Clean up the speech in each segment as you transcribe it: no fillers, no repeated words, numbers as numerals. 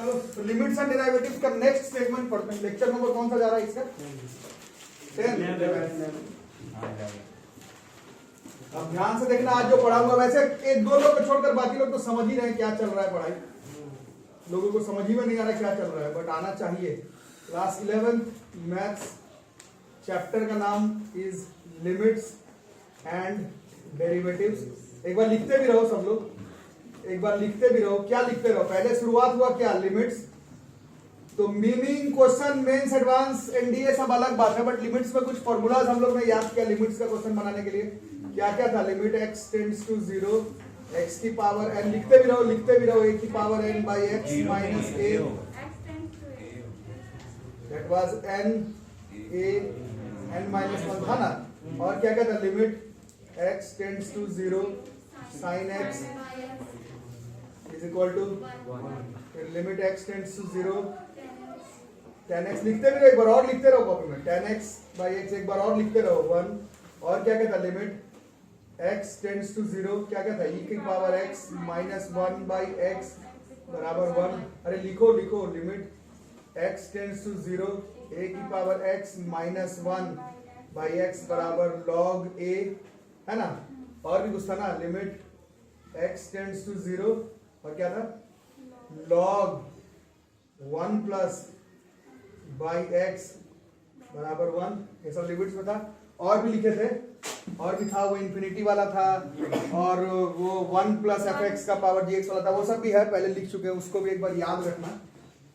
चलो तो limits and derivatives का नेक्स्ट सेगमेंट पढ़ते हैं। लेक्चर नंबर कौन सा जा रहा है इसका? 10। अब ध्यान से देखना आज जो पढ़ाऊंगा, वैसे एक दो लोग को छोड़कर बाकी लोग तो समझ ही रहे हैं क्या चल रहा है पढ़ाई, लोगों को समझ ही में नहीं आ रहा क्या चल रहा है, बट आना चाहिए। क्लास 11 मैथ्स, चैप्टर का नाम इज लिमिट्स एंड डेरिवेटिव्स। एक बार लिखते भी रहो सब लोग, एक बार लिखते भी रहो। क्या लिखते रहो? पहले शुरुआत हुआ क्या? लिमिट्स। तो meaning, question, mains, advance, NDA सब अलग बात है, बट लिमिट्स में कुछ फॉर्मूलाज हम लोग ने याद किया लिमिट्स का क्वेश्चन बनाने के लिए। क्या क्या था? Limit x tends to 0, x की पावर n, लिखते भी रहो a की power n by x minus a, that was n a n minus 1 था ना। और क्या क्या था? Limit x tends to 0 sin x is equal to, फिर limit x tends to 0 tan x, लिखते भी रहो, एक बार और लिखते रहो कॉपी में, tan x बाई x, एक बार और लिखते रहो 1। और क्या क्या था? लिमिट x टेंड्स टू 0, क्या क्या था? e की power x minus 1 by x बराबर 1। अरे लिखो limit x tends to 0 a की power x minus 1 by x बराबर log a, है ना। और भी कुछ था ना, लिमिट x टेंड्स टू 0 और क्या था? log 1 प्लस बाई x बराबर 1। ये सब लिमिट्स में था। और भी लिखे थे, और भी था, वो इंफिनिटी वाला था, और वो 1 प्लस एफ एक्स का पावर जी एक्स वाला था, वो सब भी है, पहले लिख चुके हैं, उसको भी एक बार याद रखना।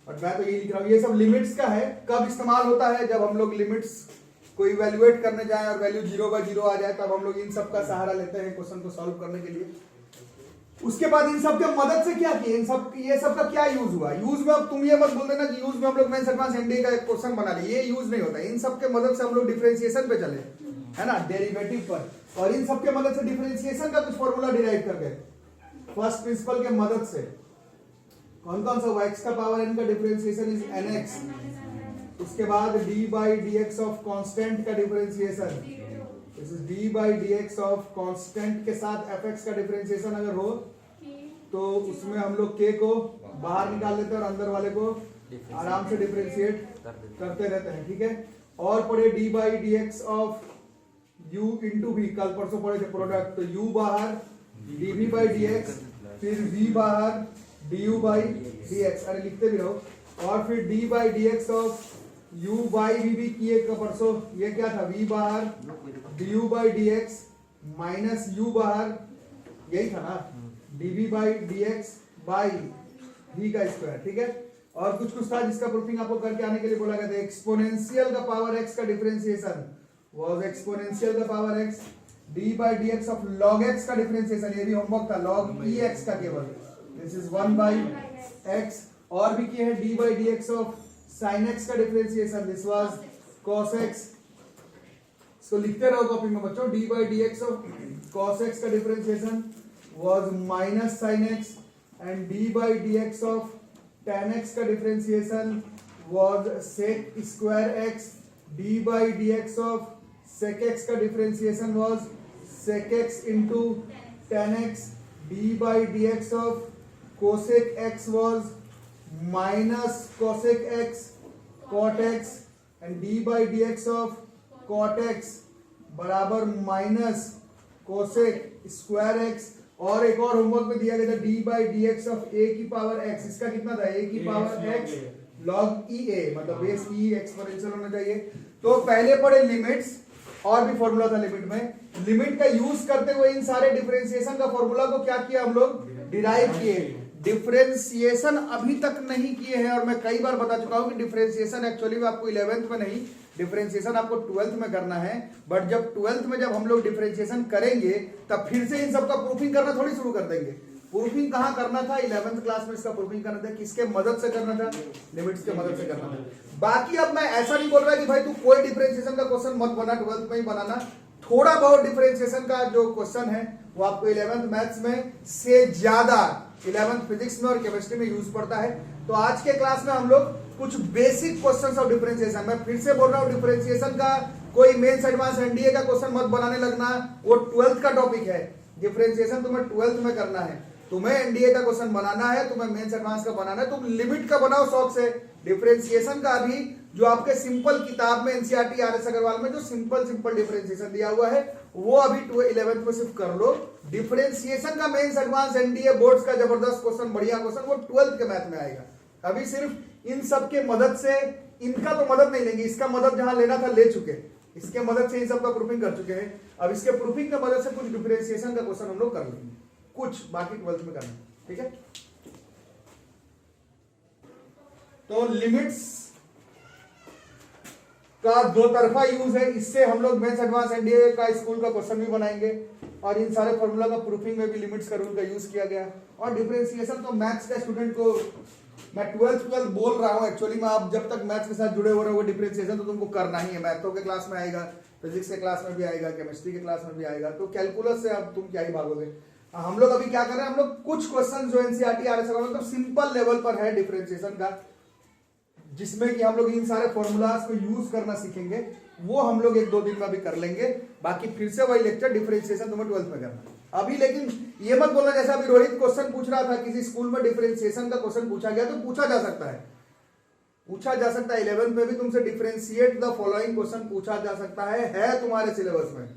और मैं तो ये लिख रहा हूँ, ये सब लिमिट्स का है। कब इस्तेमाल होता है? जब हम लोग लिमिट्स को इवेल्युएट करने जाए और वैल्यू 0/0 आ जाए, तब हम लोग इन सब का सहारा लेते हैं क्वेश्चन को सॉल्व करने के लिए। उसके बाद इन सब के मदद से क्या किए, ये सब का क्या यूज हुआ? यूज में अब तुम ये मत बोल देना कि यूज में हम लोग मेंस एडवांस एनडीए का एक क्वेश्चन बना लिए, ये यूज नहीं होता। इन सब के मदद से हम लोग डिफरेंशिएशन पे चले, है ना, डेरिवेटिव पर, और इन सब के मदद से डिफरेंशिएशन का कुछ फॉर्मूला डिराइव कर गए फर्स्ट प्रिंसिपल के मदद से। कौन कौन सा? x का पावर n का डिफरेंशिएशन इज nx। उसके बाद d by dx of constant का differentiation, this is d by dx of constant के साथ fx का डिफरेंशिएशन अगर हो तो उसमें हम लोग k को बाहर निकाल लेते हैं और अंदर वाले को आराम से डिफरेंशिएट करते रहते हैं, ठीक है। और पढ़े d by dx of u into v, कल परसों पढ़े थे प्रोडक्ट, तो u बाहर dv बाई dx, फिर v बाहर du बाई dx, अरे लिखते भी रहो। और फिर d by dx of u by v भी किए का परसों, ये क्या था? v बाहर du by dx minus u बाहर, यही था ना, dv by dx by v का स्क्वायर, ठीक है। और कुछ था जिसका प्रूफिंग आपको करके आने के लिए बोला गया था। एक्सपोनेंशियल का पावर x का डिफरेंशिएशन was एक्सपोनेंशियल का power x, d by dx of log x का डिफरेंशिएशन, ये भी होमवर्क था, log ex का केवल, दिस इज 1 by x। और भी किए हैं d by dx of sin x का differentiation, this was cos x। इसको लिखते रहो कॉपी में बच्चों, d by dx of cos x का differentiation was minus sin x, and d by dx of tan x का differentiation was sec square x, d by dx of sec x का differentiation was sec x into tan x, d by dx of cosec x was minus cosec x cot x, and d by dx of cot x बराबर minus cosec square x। और एक और homework में दिया गया था d by dx of a की power x, इसका कितना था? a की पावर x log ea, मतलब बेस e एक्सपोनेंशियल होना चाहिए। तो पहले पढ़े लिमिट्स, और भी फॉर्मूला था लिमिट में, लिमिट का यूज करते हुए इन सारे डिफरेंशिएशन का फॉर्मूला को क्या किया हम लोग? डिराइव किए। डिफरेंशिएशन अभी तक नहीं किए हैं, और मैं कई बार बता चुका हूं कि डिफरेंशिएशन एक्चुअली में आपको 11th में नहीं, डिफरेंशिएशन आपको 12th में करना है। बट जब 12th में जब हम लोग डिफरेंशिएशन करेंगे तब फिर से इन सब का प्रूफिंग करना थोड़ी शुरू कर देंगे। प्रूफिंग कहां करना था? 11th क्लास में इसका प्रूफिंग करना था। किसके मदद से करना था? लिमिट्स के मदद से करना था। बाकी अब मैं ऐसा नहीं बोल रहा कि भाई तू कोई डिफरेंशिएशन का क्वेश्चन मत बना, 12th में ही बनाना। थोड़ा बहुत डिफरेंशिएशन का जो क्वेश्चन है वो आपको 11th मैथ्स में से ज्यादा 11th फिजिक्स में और केमिस्ट्री में यूज पड़ता है। तो आज के क्लास में हम लोग कुछ बेसिक क्वेश्चंस ऑफ डिफरेंशिएशन, मैं फिर से बोल रहा हूं, डिफरेंशिएशन का कोई मेंस एडवांस एनडीए का क्वेश्चन मत बनाने लगना, वो 12th का टॉपिक है। डिफरेंशिएशन तुम्हें 12th में करना है। तुम्हें एनडीए का क्वेश्चन बनाना है, तुम्हें मेंस एडवांस का बनाना है, तुम लिमिट का बनाओ शौक से। डिफरेंशिएशन का भी जो आपके सिंपल किताब में एनसीईआरटी आरएस अग्रवाल में जो सिंपल डिफरेंशिएशन दिया हुआ है वो अभी 11th में सिर्फ कर लो। डिफरेंशिएशन का मेंस एडवांस एनडीए बोर्ड्स का जबरदस्त क्वेश्चन, बढ़िया क्वेश्चन, वो 12th के मैथ में आएगा। अभी सिर्फ इन सब के मदद से, इनका तो मदद नहीं लेंगे, इसका मदद जहां लेना था ले चुके, इसके मदद से इन सब का प्रूफिंग कर चुके हैं। अब इसके प्रूफिंग की मदद से कुछ डिफरेंशिएशन का क्वेश्चन हम लोग कर लेंगे, कुछ बाकी 12th में करना, ठीक है। तो लिमिट्स का दो तरफा यूज है, इससे हम लोग मेंस एडवांस एनडीए का स्कूल का क्वेश्चन भी बनाएंगे और इन सारे फॉर्मूला का प्रूफिंग में भी लिमिट्स का रूल का यूज किया गया। और डिफरेंशिएशन तो मैथ्स का स्टूडेंट को मैं 12th बोल रहा हूं, एक्चुअली में आप जब तक मैथ्स के साथ जुड़े हो रहे हो डिफरेंशिएशन तो तुमको करना ही है। मैथों के क्लास में आएगा, फिजिक्स के क्लास में भी आएगा, केमिस्ट्री के क्लास में भी आएगा, तो कैलकुलस से अब तुम क्या ही भागोगे। हम लोग अभी क्या कर रहे हैं, हम लोग कुछ क्वेश्चन जो एनसीईआरटी आरएस मतलब सिंपल लेवल पर है डिफरेंशिएशन का, जिसमें कि हम लोग इन सारे फॉर्मूलाज को यूज करना सीखेंगे, वो हम लोग 1-2 दिन में भी कर लेंगे। बाकी फिर से वही लेक्चर डिफरेंशिएशन तुम्हें 12th में करना अभी। लेकिन ये मत बोलना जैसा अभी रोहित क्वेश्चन पूछ रहा था, किसी स्कूल में डिफरेंशिएशन का क्वेश्चन पूछा गया तो पूछा जा सकता है, 11th में भी तुमसे डिफरेंशिएट द फॉलोइंग क्वेश्चन पूछा जा सकता है तुम्हारे सिलेबस में,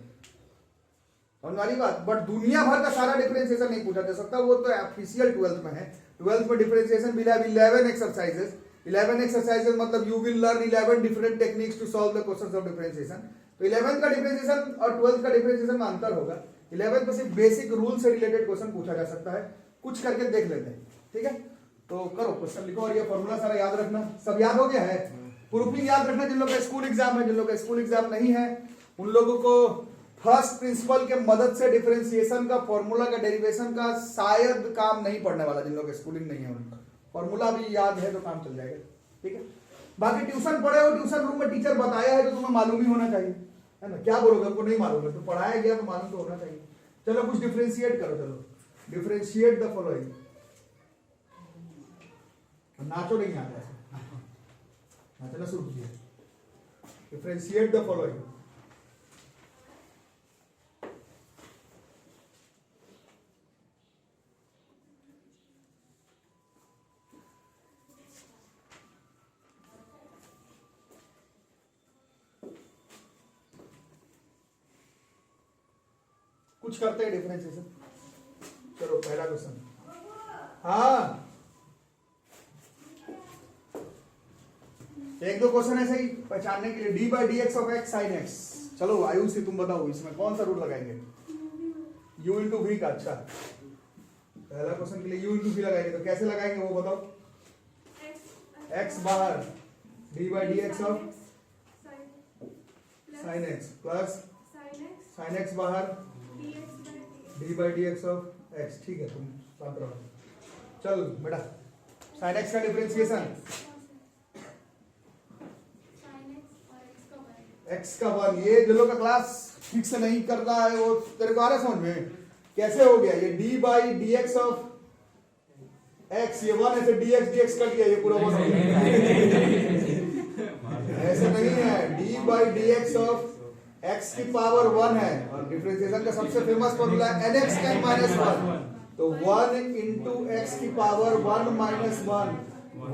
हमारी बात। बट दुनिया भर का सारा डिफरेंशिएशन नहीं पूछा जा सकता, वो तो ऑफिशियल 12th में है। 12th में डिफरेंशिएशन भी 11 एक्सरसाइजेस, 11 एक्सरसाइजेस मतलब you will learn 11 different techniques to solve the questions of differentiation. तो 11th का डिफरेंशिएशन और 12th का डिफरेंशिएशन में अंतर होगा। 11th में सिर्फ बेसिक रूल से रिलेटेड क्वेश्चन पूछा जा सकता है, कुछ करके देख लेते हैं, ठीक है। तो करो क्वेश्चन लिखो और ये फॉर्मूला सारा याद रखना। सब याद हो गया है? प्रूफिंग याद रखना जिन लोगों का स्कूल एग्जाम है, जिन लोगों का स्कूल एग्जाम नहीं है उन लोगों को फर्स्ट प्रिंसिपल के मदद से डिफरेंशिएशन का फॉर्मूला का डेरिवेशन का शायद काम नहीं पड़ने वाला। जिन लोगों का स्कूलिंग नहीं है उनका फॉर्मूला भी याद है तो काम चल जाएगा, ठीक है। बाकी ट्यूशन पढ़े हो, ट्यूशन रूम में टीचर बताया है तो तुम्हें मालूम ही होना चाहिए, है ना। क्या बोलोगे, हमको नहीं मालूम है, तो पढ़ाया गया तो मालूम तो होना चाहिए। चलो कुछ डिफरेंशिएट करो, चलो डिफरेंशिएट द फॉलोइंग। नाचो नहीं आता है, नाचना शुरू किया। Differentiate the following. कुछ करते हैं डिफरेंशिएशन। चलो पहला क्वेश्चन, हाँ 1-2 क्वेश्चन ऐसे ही पहचानने के लिए। D by d x of x sign x. चलो आयुषी तुम बताओ इसमें कौन सा रूल लगाएंगे? u इंटू वी का। अच्छा पहला क्वेश्चन के लिए u इंटू वी लगाएंगे, तो कैसे लगाएंगे वो बताओ। x बाहर d by d x of sine x plus sine x बाहर d by d x of x. ठीक है तुम शांत रहो। चल बेटा साइन एक्स का डिफरेंशिएशन x का 1। ये जो लोग का क्लास ठीक से नहीं कर रहा है वो तेरे को आ रहा है समझ में कैसे हो गया ये d by d x of x, ये 1 ऐसे dx कर दिया, ये पूरा 1 हो गया। ऐसे नहीं है, d by d x of x की पावर 1 है और डिफरेंशिएशन का सबसे फेमस फॉर्मूला है nx n माइनस 1। तो 1 इंटू x की पावर 1 माइनस 1,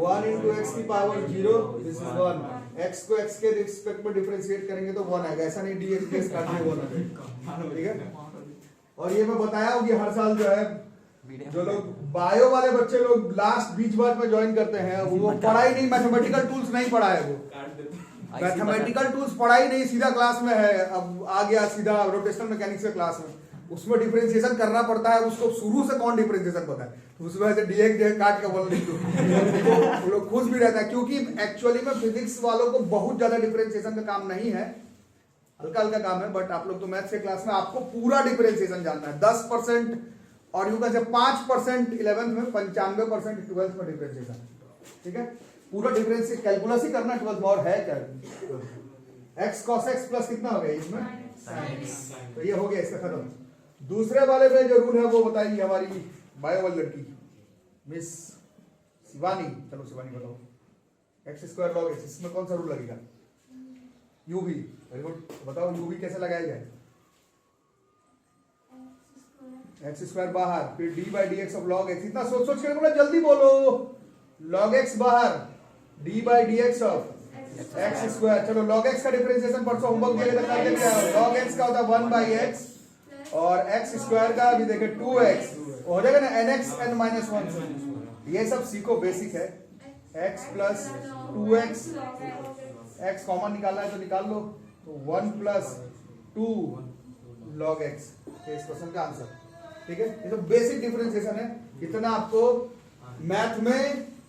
1 इंटू x की पावर 0, दिस इज 1। x को x के रिस्पेक्ट में डिफरेंशिएट करेंगे तो 1 आएगा, ऐसा नहीं dx काट के 1 आएगा, ठीक है। और ये मैं बताया हूँ कि हर साल जो है जो लोग बायो वाले बच्चे लोग लास्ट बीच बार में ज्वाइन करते हैं वो पढ़ाई नहीं, मैथमेटिकल टूल्स नहीं पढ़ा है, वो मैथमेटिकल टूल्स पढ़ाई नहीं, सीधा क्लास में है। अब आ गया सीधा रोटेशनल मैकेनिक्स के क्लास में, उसमें डिफरेंशिएशन करना पड़ता है। उसको शुरू से कौन डिफरेंशिएशन पता है, तो उसमें से डीएक्स काट के बोल वो लोग खुश भी रहता है, क्योंकि एक्चुअली में फिजिक्स वालों को बहुत ज्यादा डिफरेंशिएशन का काम नहीं है, हल्का हल्का काम है। बट आप लोग तो मैथ्स के क्लास में आपको पूरा डिफरेंशिएशन जानना है। 10% और यू कैसे 5% 11th में, 95% 12th में डिफरेंशिएशन, ठीक है। पूरा डिफरेंशिएशन कैलकुलस ही करना 12th में। और है क्या x cos x प्लस कितना हो गया इसमें, तो ये हो गया इसका खत्म। दूसरे वाले में जो रूल है वो बताएंगी हमारी बायो वाली लड़की मिस शिवानी। चलो शिवानी बताओ, एक्स स्क्वायर लॉग एक्स, इसमें कौन सा रूल लगेगा? यूवी। वेरी गुड, बताओ यूवी कैसे लगाया जाए? एक्स स्क्वायर बाहर, फिर D by d x of log x. इतना सोच सोच के बोला, जल्दी बोलो। लॉग एक्स बाहर, d by d x of x square. चलो लॉग एक्स का डिफरेंशिएशन परसों होमवर्क दिया था, करके क्या है? लॉग एक्स का होता है 1 बाई एक्स और एक्स स्क्वायर का अभी देखे 2x हो जाएगा ना, nx n माइनस 1। ये सब सीखो, बेसिक है। x plus 2x, x common निकालना है तो निकाल लो, तो 1 प्लस 2 लॉग x, इस क्वेश्चन का आंसर। ठीक है, ये तो बेसिक डिफरेंशिएशन है। इतना आपको मैथ में,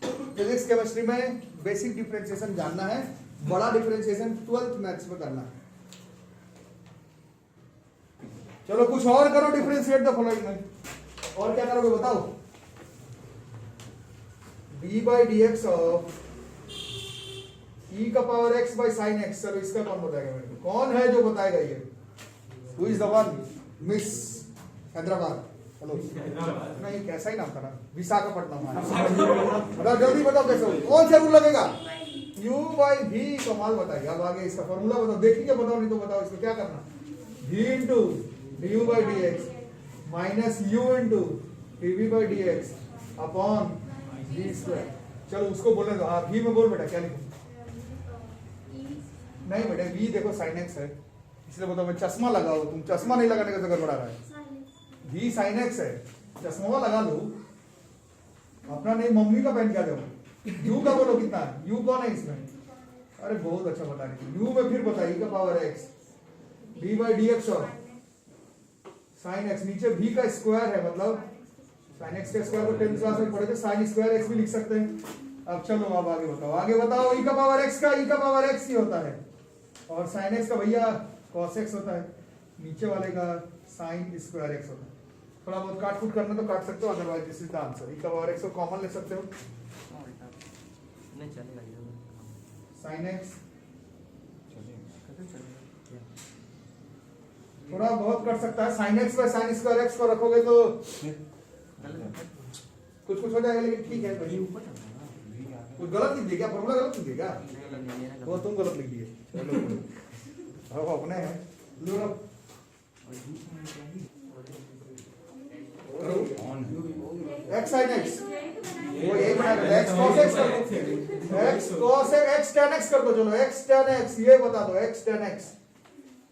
फिजिक्स केमिस्ट्री में बेसिक डिफरेंशिएशन जानना है। बड़ा डिफरेंशिएशन 12th मैथ्स में करना है। चलो कुछ और करो, डिफरेंशिएट द फॉलोइंग में। और क्या करोगे बताओ? D by d x of e का power x by sine x. चलो इसका कौन बताएगा मेरे को? कौन है जो बताएगा ये? Who is the one? Miss Hyderabad. Hello, नहीं कैसा ही नाम था ना, विशाखापट्टनम। बताओ जल्दी बताओ कैसे हो? कौन सा रूल लगेगा? u by v। कमाल बताइए। अब आगे इसका फॉर्मूला बताओ, देखिए बताओ, नहीं तो बताओ इसको क्या करना। v into du by d x minus u into dv by d x upon v square. चलो उसको बोलने दो। हाँ v में बोल बेटा, क्या लिखूं? नहीं बेटा, v देखो साइन एक्स है, इसलिए बताओ। मैं चश्मा लगाओ, तुम चश्मा नहीं लगाने का तो गड़बड़ा रहा है। v साइन एक्स है, चश्मा लगा लो अपना, नहीं मम्मी का पहन के आ जाओ। u का बोलो कितना है? u कौन है इसमें? अरे बहुत अच्छा बता रही। u में फिर बताइए का power x d by d x of sine x, नीचे v का स्क्वायर है, मतलब साइन एक्स का स्क्वायर को 10th क्लास में पढ़े थे, साइन स्क्वायर x भी लिख सकते हैं। अब चलो अब आगे बताओ, आगे बताओ। e का पावर x का e का पावर x ही होता है, और साइन x का भैया cos x होता है, नीचे वाले का साइन स्क्वायर x होता है। थोड़ा बहुत काट कूट करना तो काट सकते हो, otherwise this is the answer. e का पावर x को कॉमन ले सकते हो, नहीं चलेगा साइन x। थोड़ा बहुत कर सकता है, sine x by sine square x को रखोगे तो कुछ कुछ हो जाएगा, लेकिन ठीक है। कुछ गलत लिख दिया क्या? फॉर्मूला गलत लिख दिया क्या? वो तुम गलत लिख दिए। चलो अब अपने हैं, लो लो एक्स साइन एक्स, वो यही बनाएगा। एक्स कॉस एक्स कर दो, x cos x tan x कर दो। चलो एक्स tan एक्स ये बता दो, एक्स tan एक्स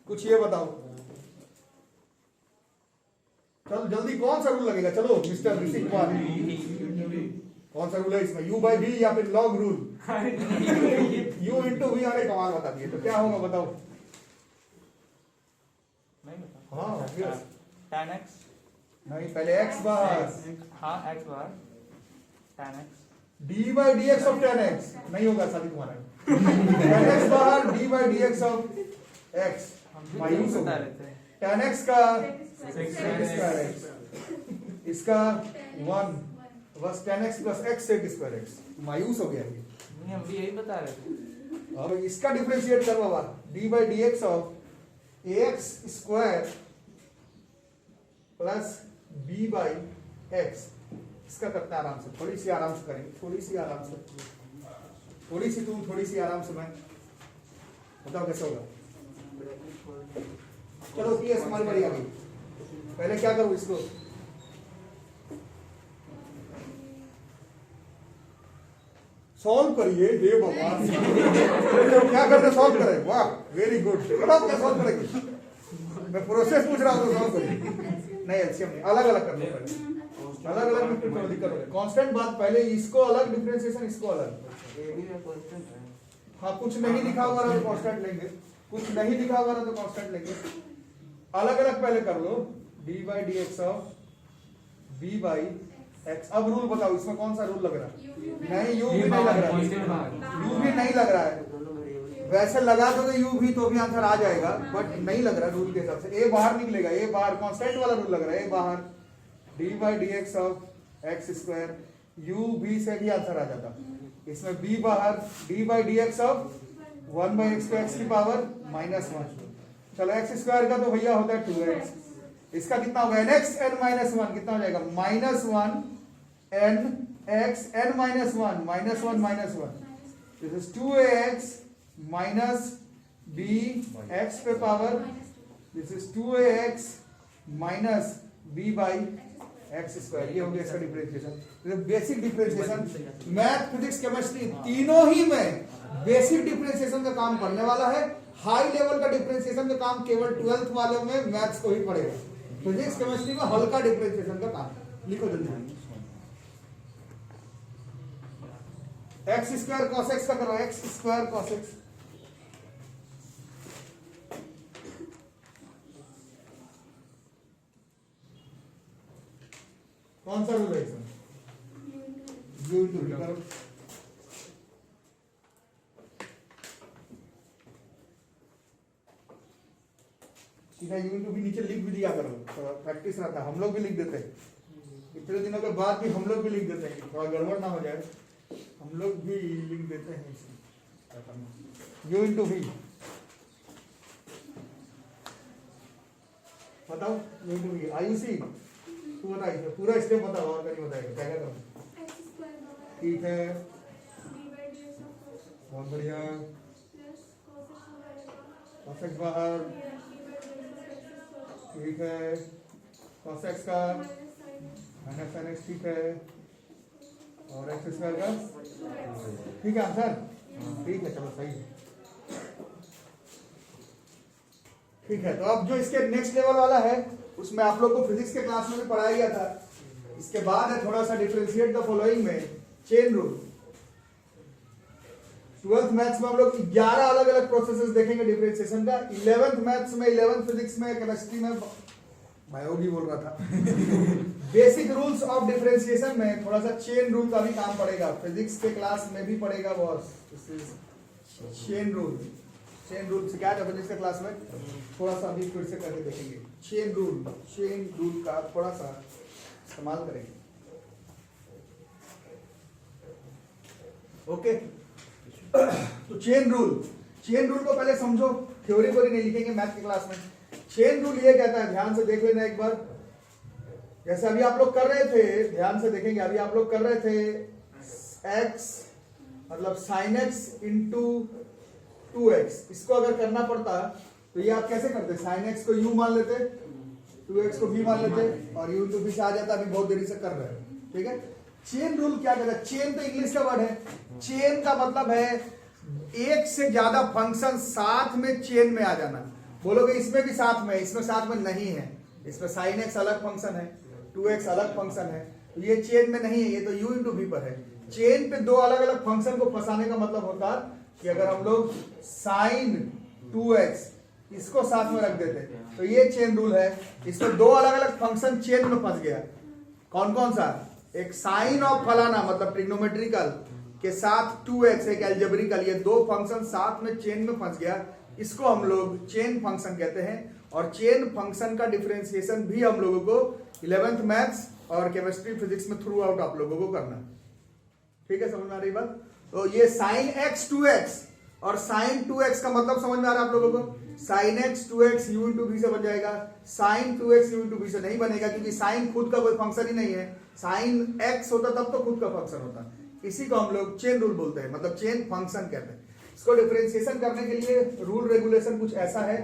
कुछ ये बताओ। चलो जल्दी, कौन सा रूल लगेगा? चलो मिस्टर ऋषि कुमार, कौन सा रूल है इसमें? u बाई v या फिर log rule? u into v। अरे कमाल बता दिए, तो क्या होगा बताओ? हाँ tan x, नहीं, पहले x बाहर। हाँ x bar tan x, d by d x of tan x नहीं होगा शादी तुम्हारा। tan x बाहर, d by d x of x minus बता रहे थे। tan x का स्क्वायर x, इसका 1 बस tan x plus x sec square x मायूस हो गया ये। नहीं हम भी यही बता रहे थे। अब इसका डिफरेंशिएट कर बाबा, d by d x of ax square plus b by x। इसका करते हैं आराम से, थोड़ी सी आराम से करेंगे, थोड़ी सी आराम से, थोड़ी सी तुम, थोड़ी सी आराम से मैं। बताओ कैसे होगा? चलो पी एस हमारी बारी आ गई। पहले क्या करूं इसको? सॉल्व करिए। हे भगवान, क्या करते? सॉल्व करें। वाह वेरी गुड। बताओ क्या सॉल्व करेंगे? मैं प्रोसेस पूछ रहा हूं तो सॉल्व करिए। नहीं एलसीएम नहीं, अलग अलग कर लो पहले, अलग अलग में फिर दिक्कत होगी। कांस्टेंट बात पहले, इसको अलग डिफरेंशिएशन, इसको अलग। ये भी कांस्टेंट है। हाँ कुछ नहीं लिखा हुआ रहा तो कांस्टेंट लेंगे, कुछ नहीं लिखा हुआ रहा तो कांस्टेंट लेंगे। अलग अलग पहले कर लो, d by d x of b by x। अब रूल बताओ, इसमें कौन सा रूल लग रहा है? नहीं u भी नहीं लग रहा है, u भी नहीं लग रहा है। वैसे लगा दोगे u भी तो भी आंसर आ जाएगा, बट नहीं लग रहा रूल के हिसाब से। a बाहर निकलेगा, a बाहर कांस्टेंट वाला रूल लग रहा है। a बाहर d by d x of x square, u b से भी आंसर आ जाता। इसमें b बाहर, d by d x of 1 by x को x की पावर -1। चलो एक्स स्क्वायर का तो भैया होता है 2x। इसका कितना होगा? nx n माइनस 1 कितना हो जाएगा? -1 n x n minus 1 -1 -1। This is 2ax minus b x पे power, this is 2ax minus b by x square, ये हो गया इसका differentiation. Basic differentiation, math physics chemistry तीनों ही में बेसिक डिफरेंशिएशन का काम पढ़ने वाला है। हाई लेवल का डिफरेंशिएशन का काम केवल 12th वालों में मैथ्स को ही पड़ेगा। फिजिक्स केमिस्ट्री में हल्का डिफरेंशिएशन का काम। लिखो जल्दी, एक्स स्क्वायर कॉस एक्स का करो, एक्स स्क्वायर कॉस एक्स। कौन सा रूल है इसमें? यू इंटू वी करो। सीधा यू इंटू वी नीचे लिख भी दिया करो, थोड़ा प्रैक्टिस रहता है। हम लोग भी लिख देते हैं, इतने दिनों के बाद भी हम लोग भी लिख देते हैं, थोड़ा गड़बड़ ना हो जाए, हम लोग भी लिख देते हैं इसमें। यू इंटू वी बताओ, यू इंटू वी। आयुषी तू बता, इसे पूरा स्टेप बताओ, और नहीं बताएगा क्या क्या करो। ठीक है, बहुत बढ़िया। cos x बाहर, ठीक है। cos x का माइनस sin x, ठीक है। और एक्स स्क्वायर का, ठीक है आंसर, ठीक है, चलो सही है। ठीक है, तो अब जो इसके नेक्स्ट लेवल वाला है उसमें आप लोग को फिजिक्स के क्लास में भी पढ़ाया गया था। इसके बाद है थोड़ा सा डिफरेंशिएट द फॉलोइंग में चेन रूल। 12th मैथ्स में हम लोग 11 अलग अलग प्रोसेसेस देखेंगे डिफरेंशिएशन का। 11th मैथ्स में, 11th फिजिक्स में, केमिस्ट्री में, बायोलॉजी बोल रहा था बेसिक रूल्स ऑफ डिफरेंशिएशन में थोड़ा सा चेन रूल का भी काम पड़ेगा। फिजिक्स के क्लास में भी पड़ेगा boss, chain rule. Chain rule से क्या है फिजिक्स के क्लास में, थोड़ा सा अभी फिर से करके देखेंगे। चेन रूल का थोड़ा सा इस्तेमाल करेंगे। ओके, तो चेन रूल को पहले समझो, थ्योरी नहीं लिखेंगे मैथ की क्लास में। चेन रूल ये कहता है, ध्यान से देख लेना एक बार। जैसे अभी आप लोग कर रहे थे, ध्यान से देखेंगे, अभी आप लोग कर रहे थे x मतलब sin x इंटू 2x। इसको अगर करना पड़ता तो ये आप कैसे करते? sin x को u मान लेते, 2x को v मान लेते, और u इंटू v से आ जाता। अभी बहुत देरी से कर रहे हैं, ठीक है। चेन रूल क्या कहता है? चेन तो इंग्लिश का वर्ड है। चेन का मतलब है एक से ज्यादा फंक्शन साथ में चेन में आ जाना। बोलोगे इसमें भी साथ में, इसमें साथ में नहीं है। इसमें sin x अलग फंक्शन है, 2x अलग फंक्शन है, तो ये चेन में नहीं है, ये तो u इंटू v पर है। चेन पे दो अलग अलग फंक्शन को फंसाने का मतलब होता है कि अगर हम लोग sin 2x इसको साथ में रख देते तो ये चेन रूल है। इसमें दो अलग अलग फंक्शन चेन में फंस गया। कौन कौन सा? एक साइन ऑफ फलाना मतलब ट्रिग्नोमेट्रिकल के साथ 2x एक एल्जेब्रिकल, ये दो फंक्शन साथ में चेन में फंस गया। इसको हम लोग चेन फंक्शन कहते हैं। और चेन फंक्शन का डिफरेंशिएशन भी हम लोगों को 11th मैथ्स और केमिस्ट्री फिजिक्स में थ्रू आउट आप लोगों को करना है। ठीक है, समझ में आ रही बात? तो ये sin x 2x और sin 2x का मतलब समझ में आ रहा है आप लोगों को? sin x 2x u into v से बन जाएगा, sin 2x u into v से नहीं बनेगा, क्योंकि sin खुद का कोई फंक्शन ही नहीं है। sin x होता तब तो खुद का फंक्शन होता। इसी को हम लोग चेन रूल बोलते हैं, मतलब चेन फंक्शन कहते हैं। इसको डिफरेंशिएशन करने के लिए रूल रेगुलेशन कुछ ऐसा है,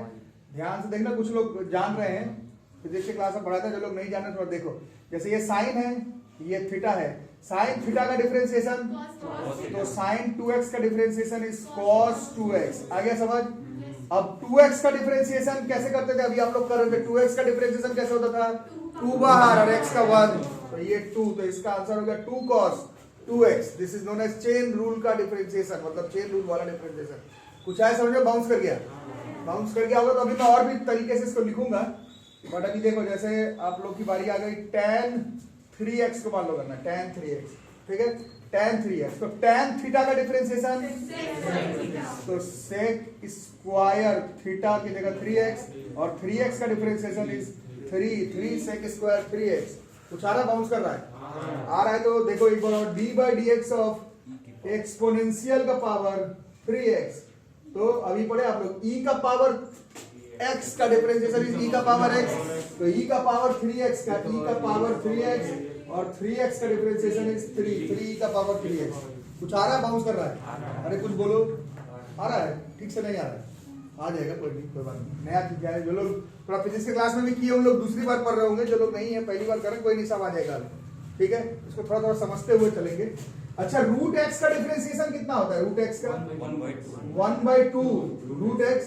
ध्यान से देखना। कुछ लोग जान रहे हैं, फिजिक्स की क्लास में पढ़ा था, जो लोग नहीं जान रहे थोड़ा देखो। जैसे ये साइन है, ये थीटा है, साइन थीटा का डिफरेंशिएशन, तो साइन 2x का डिफरेंशिएशन इज cos 2x। आगे समझ? अब 2x का डिफरेंशिएशन कैसे करते थे? अभी आप लोग कर रहे थे। 2x का डिफरेंशिएशन कैसे होता था? 2 बाहर और x का 1, तो ये 2, तो इसका आंसर हो गया 2 cos 2x। This is known as chain rule का डिफरेंशिएशन, मतलब चेन रूल वाला डिफरेंशिएशन। कुछ आया समझ में? बाउंस कर गया, बाउंस कर गया होगा। तो अभी मैं और भी तरीके से इसको लिखूंगा, बट अभी देखो, जैसे आप लोग की बारी आ गई tan 3x को मान लो करना, tan 3x, ठीक है, tan 3x। तो tan थीटा का डिफरेंशिएशन, तो sec स्क्वायर थीटा की जगह 3x, और 3x का differentiation is 3 sec square 3x। कुछ आ रहा, बाउंस कर रहा है, आ रहा है। तो देखो एक बार, d by dx of exponential का पावर 3x। तो अभी पढ़े आप लोग, e का पावर x का डिफरेंशिएशन इज e का पावर x, तो e का पावर 3x का e का पावर 3x, और 3x का डिफरेंशिएशन इज 3 का पावर 3x। कुछ आ रहा है, बाउंस कर रहा है? अरे कुछ बोलो, आ रहा है? ठीक से नहीं आ रहा है? आ जाएगा, कोई नहीं, कोई बात नहीं, नया चीज है। जो लोग थोड़ा फिजिक्स के क्लास में भी किए उन लोग दूसरी बार पढ़ रहे होंगे, जो लोग नहीं है पहली बार करें, कोई नहीं, सब आ जाएगा, ठीक है। इसको थोड़ा थोड़ा समझते हुए चलेंगे। अच्छा, रूट एक्स का डिफरेंशिएशन कितना होता है? रूट एक्स का 1/2 रूट एक्स,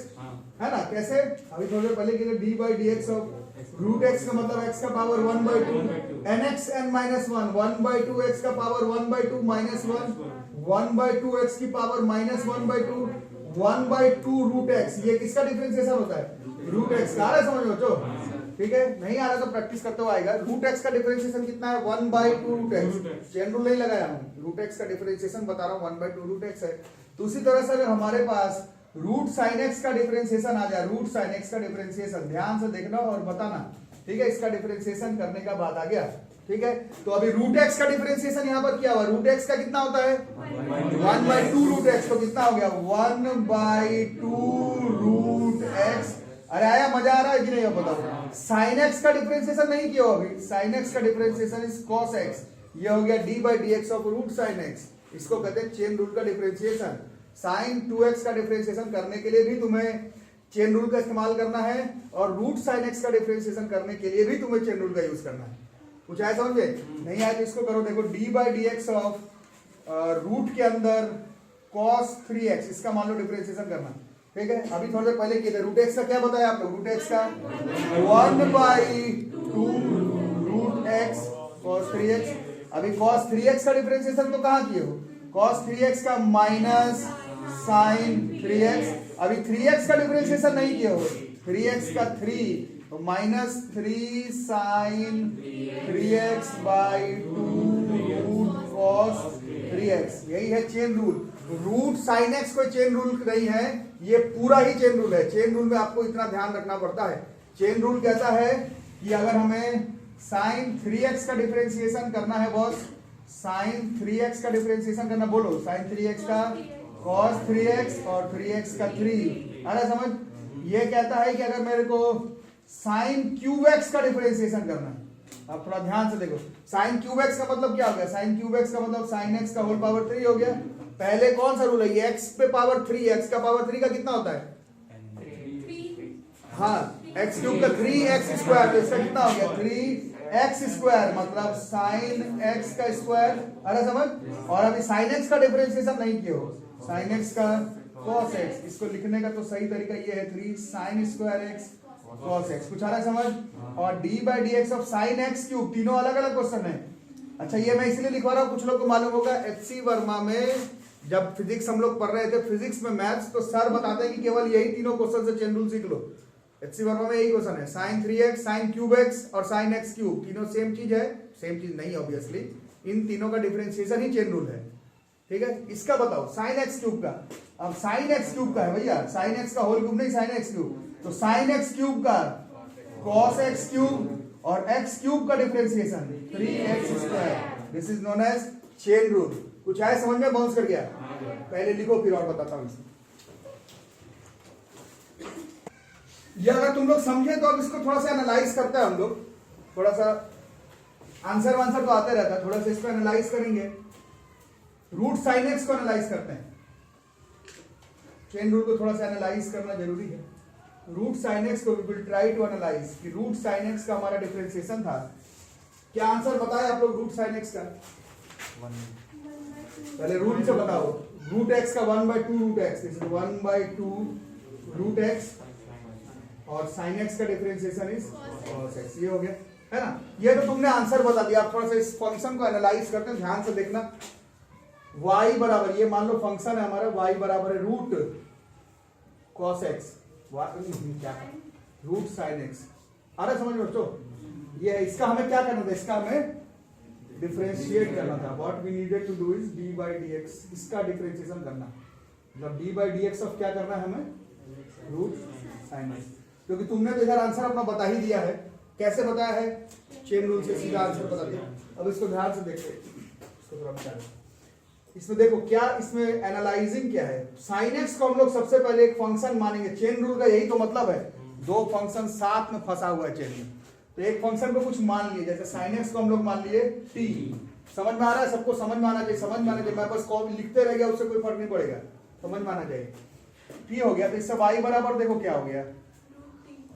है ना? कैसे? अभी थोड़ी देर पहले के d by d x of root x का मतलब एक्स का power 1/2 n x n minus 1 1/2 x का पावर 1/2 माइनस 1 1/2 एक्स की पावर माइनस 1/2 1/2 रूट एक्स। ये किसका डिफरेंशिएशन होता है? रूट एक्स का। आ रहा है समझ बच्चों? ठीक है, नहीं आ रहा तो प्रैक्टिस करते हुए आएगा। रूट एक्स का डिफरेंशिएशन कितना है? 1/2 रूट एक्स। चेन रूल नहीं लगाया हूं, रूट एक्स का डिफरेंशिएशन बता रहा हूं, 1/2 रूट एक्स है। तो उसी तरह से अगर हमारे पास रूट साइन एक्स का डिफरेंशिएशन आ जाए, रूट साइन एक्स का डिफरेंशिएशन ध्यान से देखना और बताना, ठीक है? इसका डिफरेंशिएशन करने का बाद आ गया, ठीक है? तो अभी रूट एक्स का डिफरेंशिएशन यहां पर किया हुआ, रूट एक्स का कितना होता है? 1/2 रूट एक्स। तो कितना हो गया? 1/2 रूट एक्स। अरे आया, मजा आ रहा है कि नहीं? बताओ। साइन एक्स का डिफरेंशिएशन नहीं किया अभी, साइन एक्स का डिफरेंशिएशन इज कॉस एक्स। ये हो गया d by d x of root sine x. इसको कहते हैं चेन रूल का डिफरेंशिएशन। साइन 2x का डिफरेंशिएशन करने के लिए भी तुम्हें चेन रूल का इस्तेमाल करना है, और रूट साइन एक्स का डिफरेंशिएशन करने के लिए भी तुम्हें चेन रूल का यूज करना है। कुछ आया समझ में? नहीं आया तो इसको करो। देखो, d by d x of root के अंदर cos 3x, इसका मान लो डिफरेंशिएशन करना, ठीक है? अभी थोड़ी देर पहले किए थे। रूट एक्स का क्या बताया आप लोग? रूट एक्स का 1/2 रूट एक्स cos 3x। अभी cos 3x का डिफरेंशिएशन तो कहाँ किए हो? cos 3x का माइनस साइन 3x। अभी 3x का डिफरेंशिएशन नहीं किए हो, 3x का 3 तो minus 3 sine 3x by 2 root cos 3x। यही है chain rule. Root sine x कोई चेन रूल नहीं है, ये पूरा ही चेन रूल है। चेन रूल में आपको इतना ध्यान रखना पड़ता है। चेन रूल कहता है कि अगर हमें साइन 3x का डिफरेंशिएशन करना है बॉस, साइन 3x का डिफरेंशिएशन करना, बोलो साइन 3x का cos 3x और 3x का 3। अरे समझ, ये कहता है कि अगर मेरे को साइन क्यूब एक्स का डिफरेंशिएशन करना है, अब थोड़ा ध्यान से देखो, साइन क्यूब एक्स का मतलब क्या हो गया? साइन क्यूब एक्स का मतलब साइन एक्स का होल पावर 3 हो गया। पहले कौन सा रूल है? ये एक्स पे पावर 3, एक्स का पावर 3 का कितना होता है? हाँ, एक्स क्यूब का 3x स्क्वायर, तो इसका कितना हो गया? 3x स्क्वायर, मतलब साइन एक्स का स्क्वायर। अरे समझ? और अभी साइन एक्स का डिफरेंशिएशन नहीं किए हो, साइन एक्स का cos x। इसको लिखने का तो सही तरीका ये है 3 sine square x cos x। कुछ आ रहा है समझ? और d by d x of sine x cube, तीनों अलग अलग क्वेश्चन है। अच्छा, ये मैं इसलिए लिखवा रहा हूँ, कुछ लोग को मालूम होगा एचसी वर्मा में जब फिजिक्स हम लोग पढ़ रहे थे, फिजिक्स में मैथ्स, तो सर बताते हैं कि केवल यही तीनों क्वेश्चन से चेन रूल सीख लो। एचसी वर्मा में यही क्वेश्चन है, sine 3x, sine cube x और साइन एक्स क्यूब, तीनों सेम चीज है। सेम चीज नहीं ऑब्वियसली, इन तीनों का डिफरेंशिएशन ही चेन रूल है, ठीक है? इसका बताओ साइन एक्स क्यूब का। अब साइन एक्स क्यूब का है भैया, साइन एक्स का होल क्यूब नहीं, साइन एक्स क्यूब। तो साइन एक्स क्यूब का cos x क्यूब और x क्यूब का differentiation 3x square. This is known as chain rule. कुछ आए समझ में? बाउंस कर गया? पहले लिखो फिर और बताता हूं। ये अगर तुम लोग समझे तो अब इसको थोड़ा सा एनालाइज करते हैं हम लोग, थोड़ा सा आंसर वांसर तो आते रहता है, थोड़ा सा इसको एनालाइज करेंगे। रूट साइन एक्स को एनालाइज करते हैं। चेन रूल को थोड़ा सा एनालाइज करना जरूरी है। रूट साइन एक्स को we will try to analyse कि रूट साइन एक्स का हमारा डिफरेंशिएशन था। क्या आंसर बताए आप लोग रूट साइन एक्स का? पहले रूट से बताओ। रूट एक्स का 1/2 रूट एक्स, 1/2 रूट एक्स, और साइन एक्स का डिफरेंशिएशन इज cos x। ये हो गया, है ना? ये तो तुमने आंसर बता दिया। आप थोड़ा सा इस फंक्शन को एनालाइज करते हैं, ध्यान से देखना। y बराबर, ये मान लो फंक्शन है हमारा, y बराबर है रूट cos x, क्या रूट साइन एक्स। अरे समझ बच्चों, ये इसका हमें क्या करना था? इसका हमें डिफरेंशिएट करना था। What we needed to do is d by d x, इसका डिफरेंशिएशन करना, मतलब d by d x of क्या करना है हमें? Root sine x. क्योंकि तुमने तो इधर आंसर अपना बता ही दिया है। कैसे बताया है? चेन रूल से सीधा आंसर बता दिया। अब इसको ध्यान से देखते हैं, इसको थोड़ा बता दें। इसमें देखो क्या, इसमें एनालाइजिंग क्या है? साइन एक्स को हम लोग सबसे पहले एक फंक्शन मानेंगे। चेन रूल का यही तो मतलब है, दो फंक्शन साथ में फंसा हुआ है चेन में। तो एक फंक्शन को कुछ मान लिए, जैसे साइन एक्स को हम लोग मान लिए t। समझ में आ रहा है? सबको समझ में आना चाहिए, समझ में आना चाहिए। मैं बस कॉपी लिखते रह गया, उससे कोई फर्क नहीं पड़ेगा, समझ में आना चाहिए। टी हो गया, तो इससे वाई बराबर देखो क्या हो गया,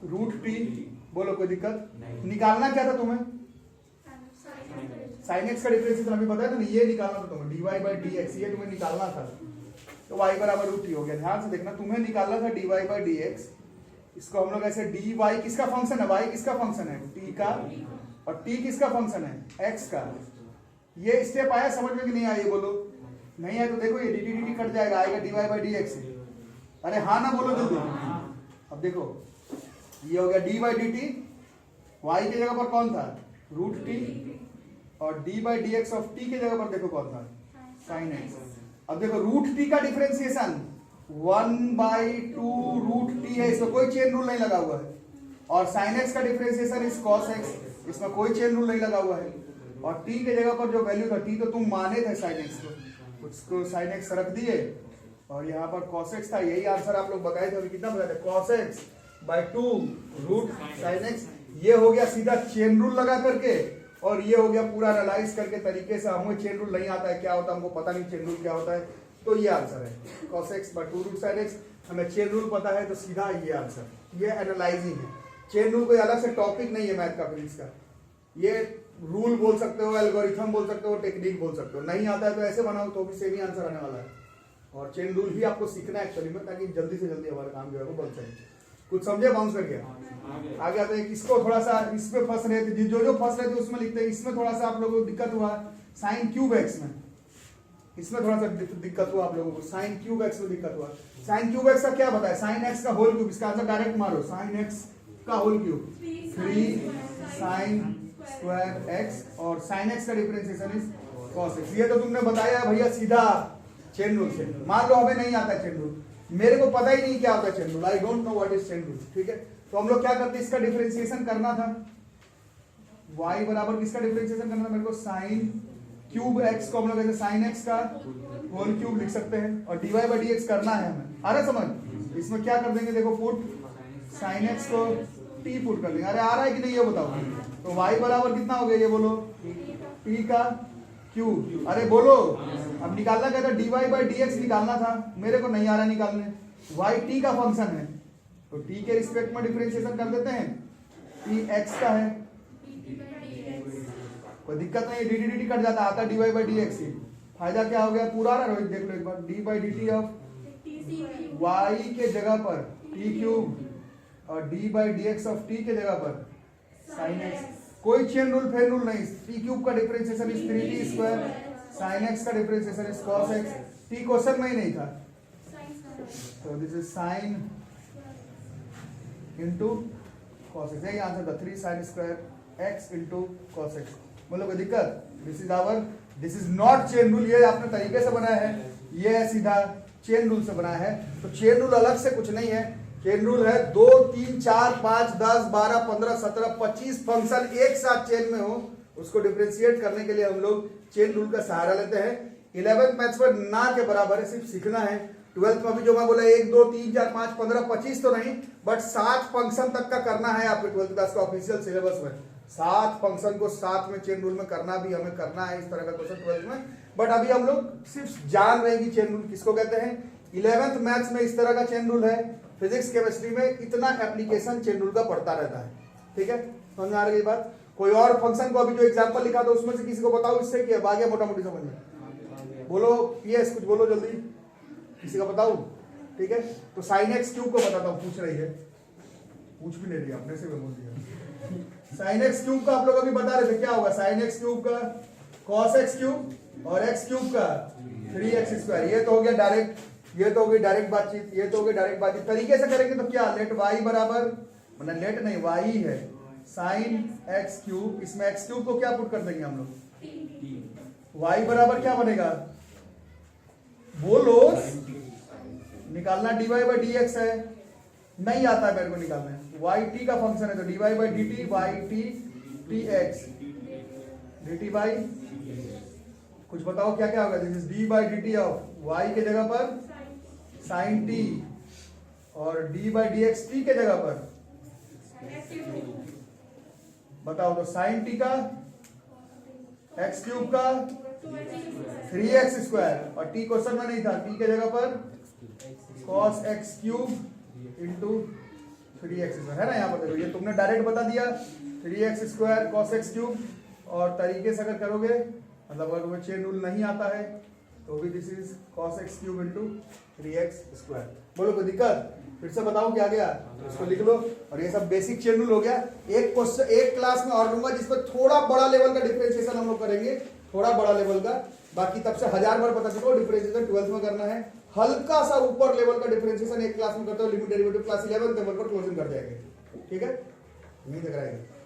रूट टी। बोलो कोई दिक्कत? निकालना क्या था तुम्हें? साइन एक्स का डिफरेंशिएशन अभी बताया था ना, ये निकालना था तुम्हें, dy बाई डी एक्स, ये तुम्हें निकालना था। तो y बराबर रूट टी हो गया। ध्यान से देखना, तुम्हें निकालना था dy बाई डी एक्स, इसको हम लोग ऐसे dy किसका फंक्शन है, y किसका फंक्शन है, t का, और t किसका फंक्शन है, x का। ये स्टेप आया समझ में कि नहीं आया, ये बोलो। नहीं आया तो देखो ये dt dt कट जाएगा, आएगा dy बाई डी एक्स। अरे हाँ ना बोलो जल्दी। अब देखो ये हो गया d by d t, y की जगह पर कौन था, रूट टी, और d by d x of t की जगह पर देखो कौन था, साइन एक्स। अब देखो रूट टी का डिफरेंशिएशन 1/2 रूट टी है, इसमें कोई चेन रूल नहीं लगा हुआ है। और साइन एक्स का डिफरेंशिएशन इस कॉस एक्स, इसमें कोई चेन रूल नहीं लगा हुआ है। और टी के जगह पर जो वैल्यू था, टी तो तुम माने थे साइन एक्स को, उसको साइन एक्स रख दिए, और यहाँ पर cos x था। यही आंसर आप लोग बताए थे, अभी कितना बताए थे, cos x by 2 root sine x. ये हो गया सीधा चेन रूल लगा करके, और ये हो गया पूरा एनालाइज करके तरीके से। हमें चेन रूल नहीं आता है, क्या होता है हमको पता नहीं चेन रूल क्या होता है, तो ये आंसर है cos x by 2 root sine x. हमें चेन रूल पता है तो सीधा ये आंसर, ये एनालाइजिंग है। चेन रूल कोई अलग से टॉपिक नहीं है मैथ का, फिजिक्स का। ये रूल बोल सकते हो, एल्गोरिथम बोल सकते हो, टेक्निक बोल सकते हो। नहीं आता है तो ऐसे बनाओ तो भी सेम ही आंसर आने वाला है। और चेन रूल ही आपको सीखना है एक्चुअली में, ताकि जल्दी से जल्दी हमारा काम जो है वो बन सके। कुछ समझे, बाउंस कर गया आगे आते हैं। इसको थोड़ा सा इसमें फंस रहे थे, जो फंस रहे थे उसमें लिखते हैं। इसमें थोड़ा सा आप लोगों को दिक्कत हुआ साइन क्यूब एक्स में, इसमें थोड़ा सा दिक्कत हुआ आप लोगों को, साइन क्यूब एक्स में दिक्कत हुआ। साइन क्यूब एक्स का क्या बताया, साइन एक्स का होल क्यूब, इसका आंसर डायरेक्ट मारो, साइन एक्स का whole cube 3 sine square x, और साइन एक्स का डिफरेंशिएशन इज कॉस एक्स। ये तो तुमने बताया भैया सीधा चेन रूल से। मान लो हमें नहीं आता चेन रूल, मेरे को पता ही नहीं क्या होता है chain rule, I don't know what is chain rule, ठीक है। तो हम लोग क्या करते हैं, इसका डिफरेंशिएशन करना था, y बराबर किसका डिफरेंशिएशन करना था मेरे को, साइन क्यूब x को हम लोग ऐसे साइन x का होल क्यूब लिख सकते हैं, और dy बाई डी एक्स करना है हमें। आ रहा समझ? इसमें क्या कर देंगे, देखो पुट साइन x को t पुट कर देंगे। अरे आ रहा है कि नहीं ये बताओ। तो y बराबर कितना हो गया ये बोलो, t का क्यूब। अरे बोलो, अब निकालना क्या था, dy बाई डी एक्स निकालना था, मेरे को नहीं आ रहा निकालने। y t का फंक्शन है, तो t के रिस्पेक्ट में डिफरेंशिएशन कर देते हैं, t x का है, कोई दिक्कत नहीं है, डी डी डी कट जाता, आता dy बाई डी एक्स ही। फायदा क्या हो गया, पूरा आ रहा रोहित, देख लो एक बार, d by d t of y के जगह पर t क्यूब, और d by d x of t के जगह पर साइन एक्स। कोई चेन रूल फेन रूल नहीं, t क्यूब का differentiation is 3t square, sine x का differentiation is cos x। t question में ही नहीं था, तो this is sine into cos x, यही आंसर था, 3 sine square x into cos x। बोलो कोई दिक्कत? This is not chain rule, ये आपने तरीके से बनाया है, ये सीधा चेन रूल से बनाया है। तो चेन रूल अलग से कुछ नहीं है, चेन रूल है 2 3 4 5 10 12 15 17 25 फंक्शन एक साथ चेन में हो, उसको डिफरेंशिएट करने के लिए हम लोग चेन रूल का सहारा लेते हैं। 11th मैथ्स पर ना के बराबर है, सिर्फ सीखना है। 12th में भी जो मैं बोला 1 2 3 4 5 15 25 तो नहीं, बट 7 फंक्शन तक का करना है आपके 12th क्लास का ऑफिशियल सिलेबस में। 7 फंक्शन को साथ में चेन रूल में करना भी हमें करना है, इस तरह का क्वेश्चन 12th में। बट अभी हम लोग सिर्फ जान रहे हैं कि चेन रूल किसको कहते हैं। 11th मैथ्स में इस तरह का चेन रूल है, फिजिक्स केमिस्ट्री में इतना एप्लीकेशन चेन रूल का पड़ता रहता है, ठीक है। समझ में आ रही बात? कोई और फंक्शन को अभी जो एग्जांपल लिखा था उसमें से किसी को बताओ, इससे क्या आ गया मोटा मोटी समझ में? बोलो यस, कुछ बोलो जल्दी, किसी का बताओ, ठीक है। तो साइन एक्स क्यूब को बताता हूँ, पूछ रही है, पूछ भी नहीं रही, अपने से भी बोल दिया। साइन एक्स क्यूब का आप लोग अभी बता रहे थे, क्या होगा साइन एक्स क्यूब का कॉस एक्स क्यूब, और एक्स क्यूब का 3x स्क्वायर। ये तो हो गया डायरेक्ट, ये तो हो गई डायरेक्ट बातचीत, ये तो हो गई डायरेक्ट बातचीत। तरीके से करेंगे तो क्या, लेट y बराबर, मतलब लेट नहीं y है साइन एक्स क्यूब, इसमें एक्स क्यूब को क्या पुट कर देंगे हम लोग, y बराबर क्या बनेगा, बोलो निकालना, dy बाई डी एक्स है, नहीं आता है मेरे को निकालना, y t का फंक्शन है, तो dy by d T y t t x dt by, कुछ बताओ क्या क्या होगा, this is d by d t of y के जगह पर साइन t, और d by d x t के जगह पर बताओ, तो साइन t का x³ का 3x स्क्वायर, और t क्वेश्चन में नहीं था, t के जगह पर cos x cube into 3x square, है ना। यहाँ पर देखो ये तुमने डायरेक्ट बता दिया 3x square cos x cube, और तरीके से अगर करोगे मतलब अगर वो चेन रूल नहीं आता है तो भी this is cos x cube into 3x square. बोलो कोई दिक्कत? फिर से बताओ क्या गया, इसको लिख लो। और ये सब बेसिक चेन रूल हो गया। एक क्वेश्चन एक क्लास में और लूंगा जिसमें थोड़ा बड़ा लेवल का डिफरेंशिएशन हम लोग करेंगे, थोड़ा बड़ा लेवल का। बाकी तब से 1000 बार पता चलो डिफरेंशिएशन 12th में करना है। हल्का सा ऊपर लेवल का डिफरेंशिएशन एक क्लास में करते हो, लिमिट डेरिवेटिव क्लास 11 लेवल पर क्लोजिंग कर जाएंगे। ठीक है, नहीं दिख रहा है।